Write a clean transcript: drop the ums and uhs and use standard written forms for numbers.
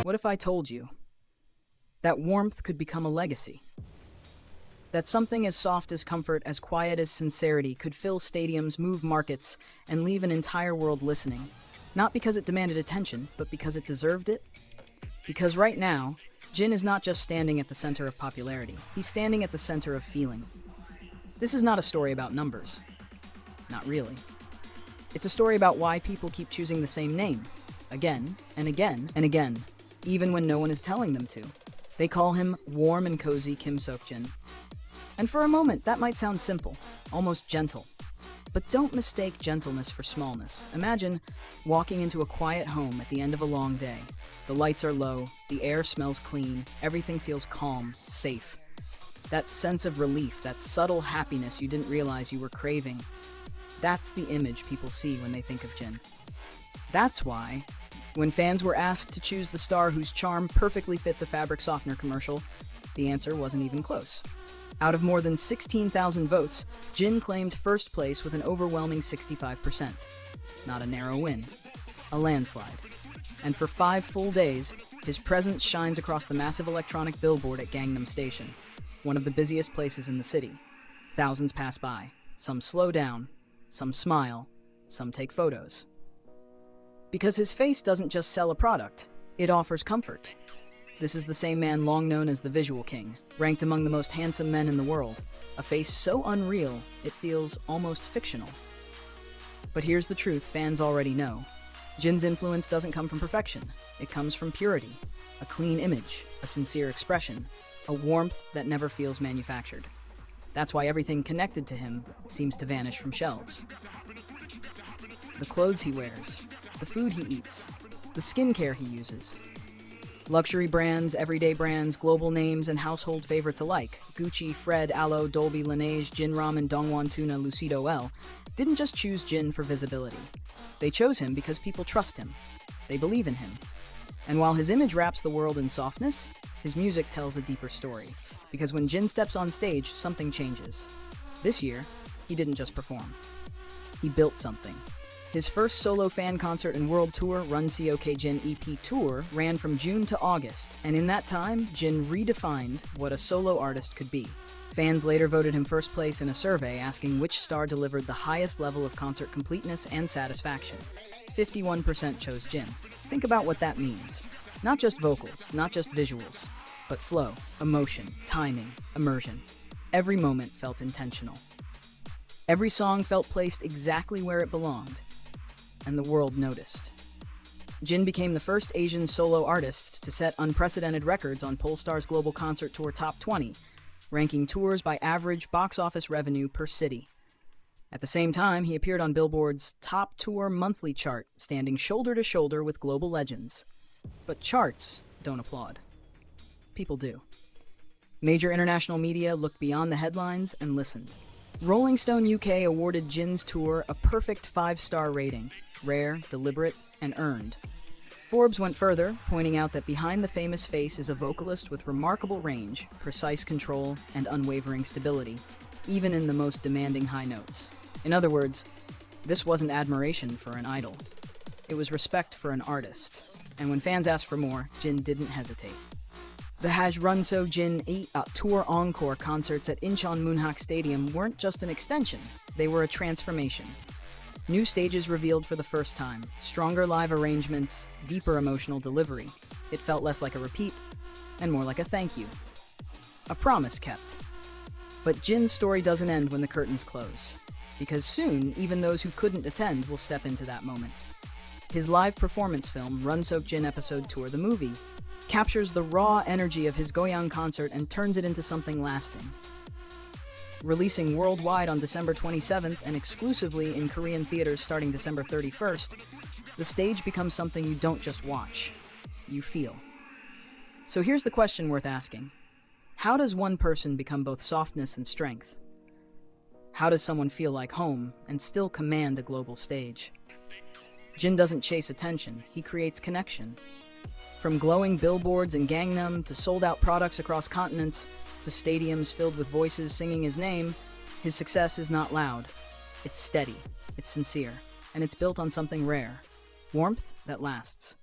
What if I told you that warmth could become a legacy? That something as soft as comfort, as quiet as sincerity, could fill stadiums, move markets, and leave an entire world listening. Not because it demanded attention, but because it deserved it? Because right now, Jin is not just standing at the center of popularity, he's standing at the center of feeling. This is not a story about numbers. Not really. It's a story about why people keep choosing the same name, again and again and again, even when no one is telling them to. They call him warm and cozy Kim Sok-jin. And for a moment, that might sound simple, almost gentle. But don't mistake gentleness for smallness. Imagine walking into a quiet home at the end of a long day. The lights are low, the air smells clean, everything feels calm, safe. That sense of relief, that subtle happiness you didn't realize you were craving, that's the image people see when they think of Jin. That's why, when fans were asked to choose the star whose charm perfectly fits a fabric softener commercial, the answer wasn't even close. Out of more than 16,000 votes, Jin claimed first place with an overwhelming 65%. Not a narrow win, a landslide. And for 5 full days, his presence shines across the massive electronic billboard at Gangnam Station, one of the busiest places in the city. Thousands pass by. Some slow down, some smile, some take photos. Because his face doesn't just sell a product, it offers comfort. This is the same man long known as the Visual King, ranked among the most handsome men in the world, a face so unreal it feels almost fictional. But here's the truth fans already know. Jin's influence doesn't come from perfection, it comes from purity, a clean image, a sincere expression, a warmth that never feels manufactured. That's why everything connected to him seems to vanish from shelves. The clothes he wears, the food he eats, the skincare he uses. Luxury brands, everyday brands, global names, and household favorites alike, Gucci, Fred, Alo, Dolby, Laneige, Jin Ramen, Dongwon Tuna, Lucido L, didn't just choose Jin for visibility. They chose him because people trust him. They believe in him. And while his image wraps the world in softness, his music tells a deeper story. Because when Jin steps on stage, something changes. This year, he didn't just perform. He built something. His first solo fan concert and world tour, Run COK Jin EP Tour, ran from June to August, and in that time, Jin redefined what a solo artist could be. Fans later voted him first place in a survey asking which star delivered the highest level of concert completeness and satisfaction. 51% chose Jin. Think about what that means. Not just vocals, not just visuals, but flow, emotion, timing, immersion. Every moment felt intentional. Every song felt placed exactly where it belonged. And the world noticed. Jin became the first Asian solo artist to set unprecedented records on Polestar's Global Concert Tour Top 20, ranking tours by average box office revenue per city. At the same time, he appeared on Billboard's Top Tour Monthly chart, standing shoulder to shoulder with global legends. But charts don't applaud. People do. Major international media looked beyond the headlines and listened. Rolling Stone UK awarded Jin's tour a perfect 5-star rating. Rare, deliberate, and earned. Forbes went further, pointing out that behind the famous face is a vocalist with remarkable range, precise control, and unwavering stability, even in the most demanding high notes. In other words, this wasn't admiration for an idol. It was respect for an artist. And when fans asked for more, Jin didn't hesitate. The Haj Runso Jin 8 Tour Encore concerts at Incheon Moonhak Stadium weren't just an extension, they were a transformation. New stages revealed for the first time, stronger live arrangements, deeper emotional delivery. It felt less like a repeat, and more like a thank you. A promise kept. But Jin's story doesn't end when the curtains close, because soon, even those who couldn't attend will step into that moment. His live performance film, Run Sok Jin Episode Tour the Movie, captures the raw energy of his Goyang concert and turns it into something lasting. Releasing worldwide on December 27th and exclusively in Korean theaters starting December 31st, the stage becomes something you don't just watch, you feel. So here's the question worth asking. How does one person become both softness and strength? How does someone feel like home and still command a global stage? Jin doesn't chase attention, he creates connection. From glowing billboards in Gangnam to sold-out products across continents to stadiums filled with voices singing his name, his success is not loud. It's steady, it's sincere, and it's built on something rare, warmth that lasts.